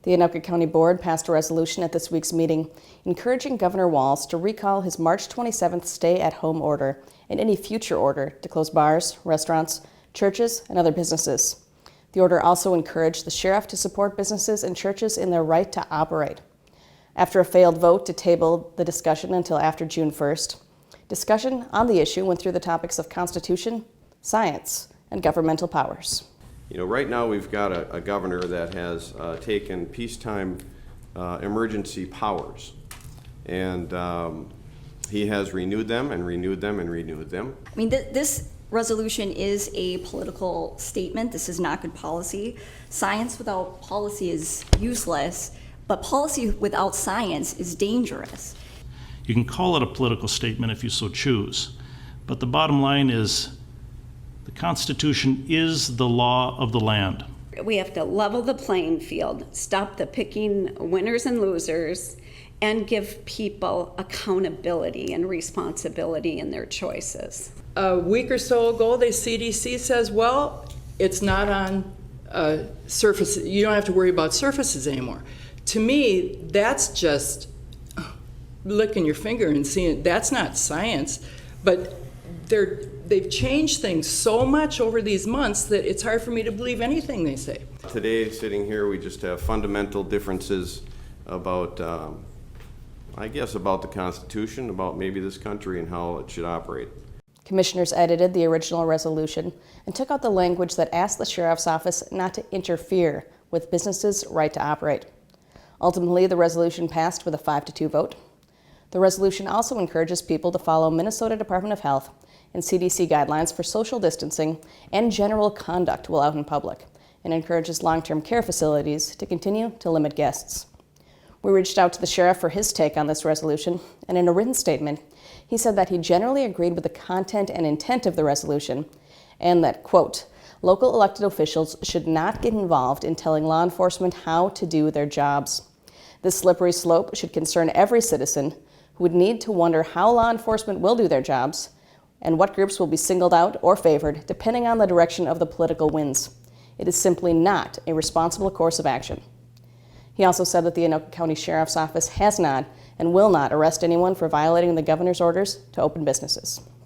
The Anoka County Board passed a resolution at this week's meeting encouraging Governor Walz to recall his March 27th stay-at-home order and any future order to close bars, restaurants, churches, and other businesses. The order also encouraged the sheriff to support businesses and churches in their right to operate. After a failed vote to table the discussion until after June 1st, discussion on the issue went through the topics of Constitution, science, and governmental powers. You know, right now we've got a governor that has taken peacetime emergency powers, and he has renewed them and renewed them and renewed them. I mean, this resolution is a political statement. This is not good policy. Science without policy is useless, but policy without science is dangerous. You can call it a political statement if you so choose, but the bottom line is the Constitution is the law of the land. We have to level the playing field, stop the picking winners and losers, and give people accountability and responsibility in their choices. A week or so ago, the CDC says, well, it's not on surfaces. You don't have to worry about surfaces anymore. To me, that's just licking your finger and seeing that's not science, but they've changed things so much over these months that it's hard for me to believe anything they say. Today, sitting here, we just have fundamental differences about, I guess, about the Constitution, about maybe this country and how it should operate. Commissioners edited the original resolution and took out the language that asked the sheriff's office not to interfere with businesses' right to operate. Ultimately, the resolution passed with a 5-2 vote. The resolution also encourages people to follow Minnesota Department of Health and CDC guidelines for social distancing and general conduct while out in public, and encourages long-term care facilities to continue to limit guests. We reached out to the sheriff for his take on this resolution, and in a written statement, he said that he generally agreed with the content and intent of the resolution, and that, quote, local elected officials should not get involved in telling law enforcement how to do their jobs. This slippery slope should concern every citizen who would need to wonder how law enforcement will do their jobs and what groups will be singled out or favored depending on the direction of the political winds. It is simply not a responsible course of action. He also said that the Anoka County Sheriff's Office has not and will not arrest anyone for violating the governor's orders to open businesses.